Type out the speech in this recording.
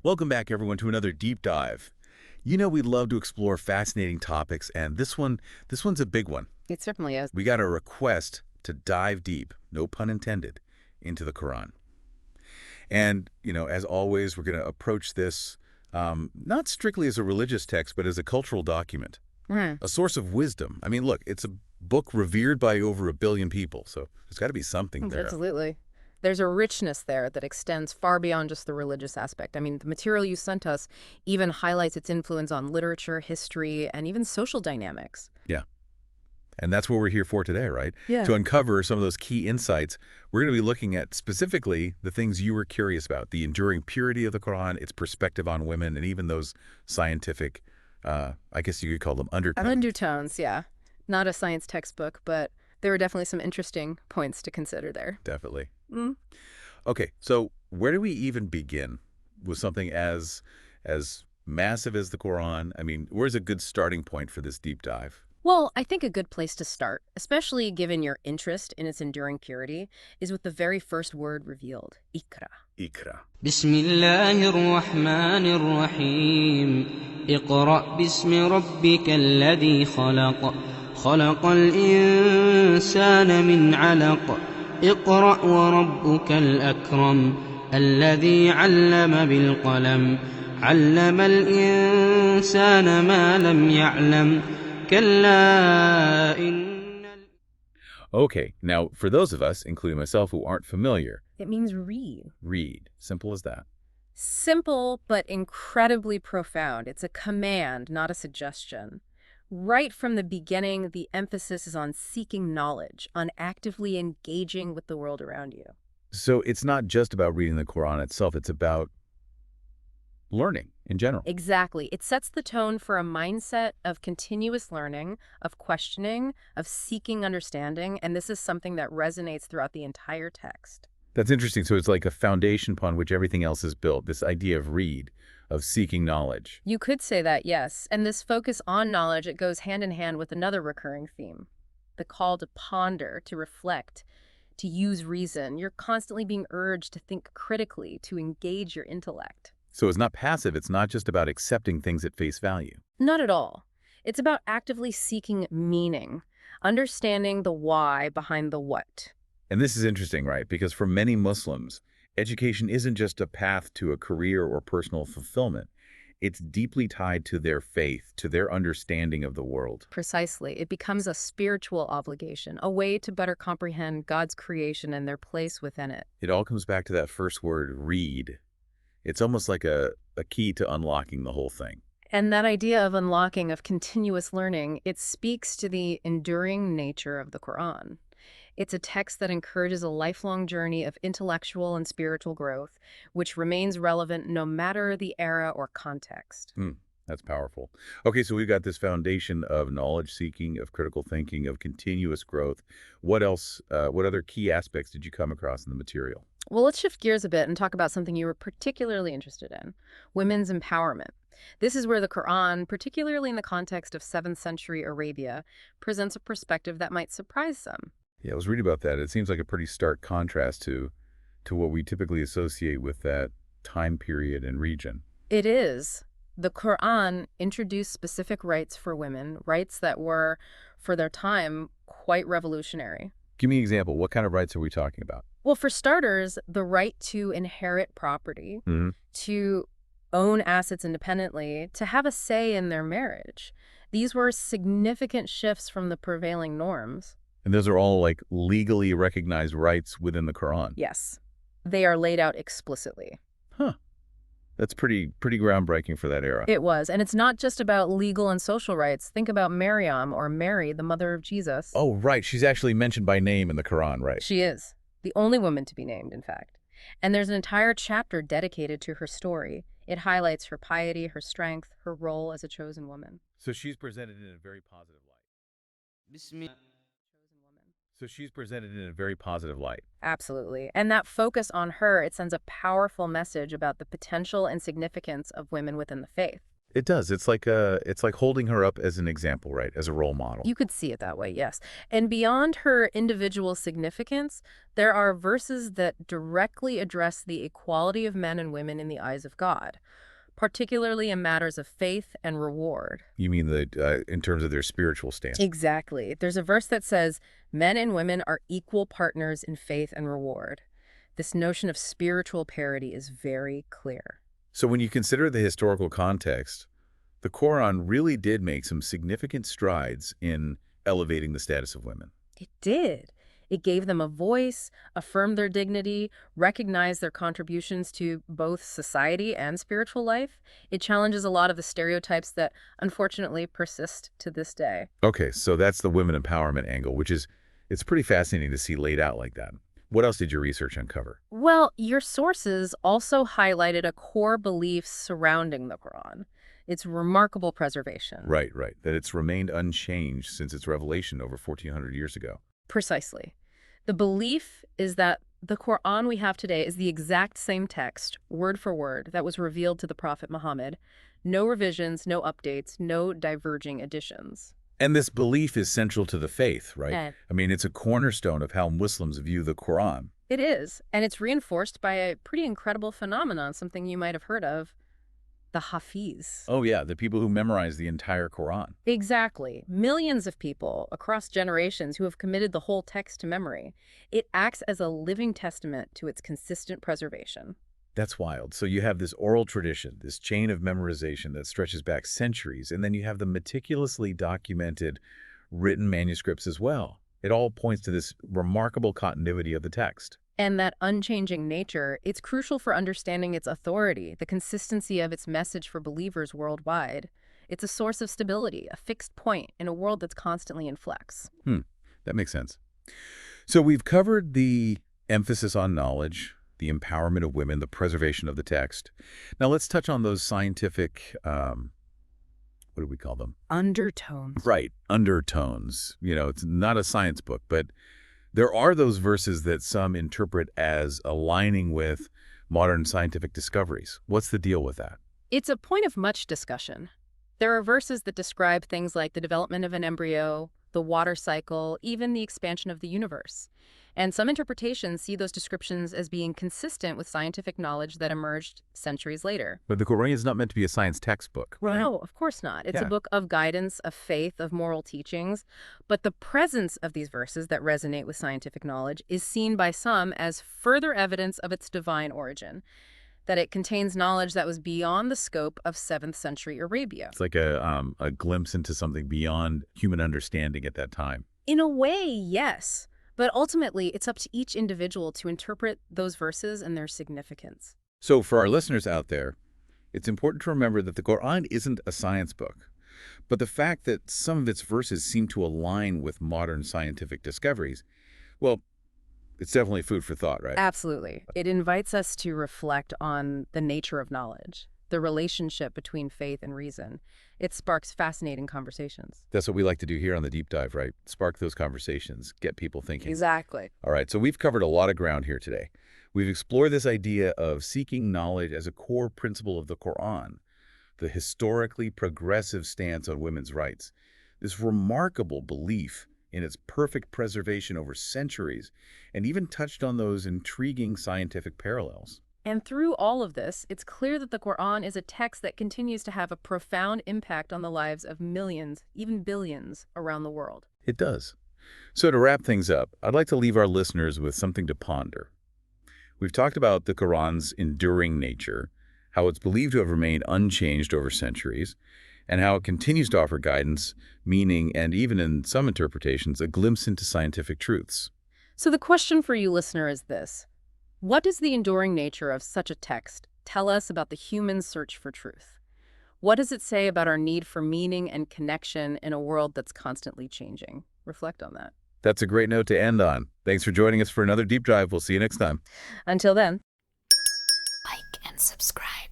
Welcome back, everyone, to another deep dive. You know we love to explore fascinating topics, and this one's a big one. It certainly is. We got a request to dive deep, no pun intended, into the Quran. And, as always, we're going to approach this not strictly as a religious text, but as a cultural document, Mm, a source of wisdom. I mean, look, it's a book revered by over 1 billion people, so there's got to be something there. absolutely. There's a richness there that extends far beyond just the religious aspect. I mean, the material you sent us even highlights its influence on literature, history, and even social dynamics. Yeah. And that's what we're here for today, right? Yeah. To uncover some of those key insights, we're going to be looking at specifically the things you were curious about, the enduring purity of the Quran, its perspective on women, and even those scientific, I guess you could call them undertones. Undertones, yeah. Not a science textbook, but there are definitely some interesting points to consider there. Definitely. Mm. Okay, so where do we even begin with something as massive as the Quran? I mean, where's a good starting point for this deep dive? Well, I think a good place to start, especially given your interest in its enduring purity, is with the very first word revealed, Ikra. Ikra. بسم الله الرحمن الرحيم اقرأ باسم ربك الذي خلق خلق الإنسان من علق اقرأ وربك الأكرم الذي علم بالقلم علم الإنسان ما لم يعلم كلا إن Okay, now for those of us, including myself, who aren't familiar, It means read. read. Simple as that. Simple, but incredibly profound. It's a command, not a suggestion. Right from the beginning, the emphasis is on seeking knowledge, on actively engaging with the world around you. So it's not just about reading the Quran itself, it's about learning in general. Exactly. It sets the tone for a mindset of continuous learning, of questioning, of seeking understanding, and this is something that resonates throughout the entire text. That's interesting. So it's like a foundation upon which everything else is built, this idea of read, of seeking knowledge. You could say that, yes, and this focus on knowledge, it goes hand in hand with another recurring theme, the call to ponder, to reflect, to use reason. You're constantly being urged to think critically, to engage your intellect. So it's not passive, it's not just about accepting things at face value. Not at all. It's about actively seeking meaning, understanding the why behind the what. And this is interesting, right? Because for many Muslims, education isn't just a path to a career or personal fulfillment. It's deeply tied to their faith, to their understanding of the world. Precisely. It becomes a spiritual obligation, a way to better comprehend God's creation and their place within it. It all comes back to that first word, read. It's almost like a key to unlocking the whole thing. And that idea of unlocking, of continuous learning, it speaks to the enduring nature of the Quran. It's a text that encourages a lifelong journey of intellectual and spiritual growth, which remains relevant no matter the era or context. That's powerful. Okay, so we've got this foundation of knowledge seeking, of critical thinking, of continuous growth. What else, what other key aspects did you come across in the material? Well, let's shift gears a bit and talk about something you were particularly interested in, women's empowerment. This is where the Quran, particularly in the context of 7th century Arabia, presents a perspective that might surprise some. Yeah, I was reading about that. It seems like a pretty stark contrast to what we typically associate with that time period and region. It is. The Quran introduced specific rights for women, rights that were, for their time, quite revolutionary. Give me an example. What kind of rights are we talking about? Well, for starters, the right to inherit property, Hmm. to own assets independently, to have a say in their marriage. These were significant shifts from the prevailing norms. And those are all like legally recognized rights within the Quran. Yes, they are laid out explicitly. Huh. That's pretty groundbreaking for that era. It was. And it's not just about legal and social rights. Think about Maryam, or Mary, the mother of Jesus. Oh, right. She's actually mentioned by name in the Quran, right? She is. The only woman to be named, in fact. And there's an entire chapter dedicated to her story. It highlights her piety, her strength, her role as a chosen woman. So she's presented in a very positive light. بسم Chosen woman. So she's presented in a very positive light. Absolutely. And that focus on her, it sends a powerful message about the potential and significance of women within the faith. It does. It's like holding her up as an example, right? As a role model. You could see it that way, yes. And beyond her individual significance, there are verses that directly address the equality of men and women in the eyes of God, particularly in matters of faith and reward. You mean in terms of their spiritual stance? Exactly. There's a verse that says, men and women are equal partners in faith and reward. This notion of spiritual parity is very clear. So when you consider the historical context, the Quran really did make some significant strides in elevating the status of women. It did. It gave them a voice, affirmed their dignity, recognized their contributions to both society and spiritual life. It challenges a lot of the stereotypes that unfortunately persist to this day. Okay, so that's the women empowerment angle, it's pretty fascinating to see laid out like that. What else did your research uncover? Well, your sources also highlighted a core belief surrounding the Quran, its remarkable preservation. Right, right. That it's remained unchanged since its revelation over 1,400 years ago. Precisely. The belief is that the Quran we have today is the exact same text, word for word, that was revealed to the Prophet Muhammad. No revisions, no updates, no diverging additions. And this belief is central to the faith, right? Eh. I mean, it's a cornerstone of how Muslims view the Quran. It is, and it's reinforced by a pretty incredible phenomenon, something you might have heard of, the Hafiz. Oh yeah, the people who memorize the entire Quran. Exactly. Millions of people across generations who have committed the whole text to memory. It acts as a living testament to its consistent preservation. That's wild. So you have this oral tradition, this chain of memorization that stretches back centuries, and then you have the meticulously documented written manuscripts as well. It all points to this remarkable continuity of the text. And that unchanging nature, it's crucial for understanding its authority, the consistency of its message for believers worldwide. It's a source of stability, a fixed point in a world that's constantly in flux. That makes sense. So we've covered the emphasis on knowledge, the empowerment of women, the preservation of the text. Now let's touch on those scientific, what do we call them? Undertones. Right, undertones. You know, it's not a science book, but there are those verses that some interpret as aligning with modern scientific discoveries. What's the deal with that? It's a point of much discussion. There are verses that describe things like the development of an embryo, the water cycle, even the expansion of the universe. And some interpretations see those descriptions as being consistent with scientific knowledge that emerged centuries later. But the Quran is not meant to be a science textbook. No, of course not. It's Yeah. a book of guidance, of faith, of moral teachings. But the presence of these verses that resonate with scientific knowledge is seen by some as further evidence of its divine origin, that it contains knowledge that was beyond the scope of 7th century Arabia. It's like a glimpse into something beyond human understanding at that time. In a way, yes. But ultimately, it's up to each individual to interpret those verses and their significance. So for our listeners out there, it's important to remember that the Quran isn't a science book. But the fact that some of its verses seem to align with modern scientific discoveries, well, it's definitely food for thought, right? Absolutely. It invites us to reflect on the nature of knowledge, the relationship between faith and reason. It sparks fascinating conversations. That's what we like to do here on the Deep Dive, right? Spark those conversations, get people thinking. Exactly. All right, so we've covered a lot of ground here today. We've explored this idea of seeking knowledge as a core principle of the Quran, the historically progressive stance on women's rights, this remarkable belief in its perfect preservation over centuries, and even touched on those intriguing scientific parallels. And through all of this, it's clear that the Quran is a text that continues to have a profound impact on the lives of millions, even billions, around the world. It does. So to wrap things up, I'd like to leave our listeners with something to ponder. We've talked about the Quran's enduring nature, how it's believed to have remained unchanged over centuries, and how it continues to offer guidance, meaning, and even in some interpretations, a glimpse into scientific truths. So the question for you, listener, is this. What does the enduring nature of such a text tell us about the human search for truth? What does it say about our need for meaning and connection in a world that's constantly changing? Reflect on that. That's a great note to end on. Thanks for joining us for another Deep Dive. We'll see you next time. Until then. Like and subscribe.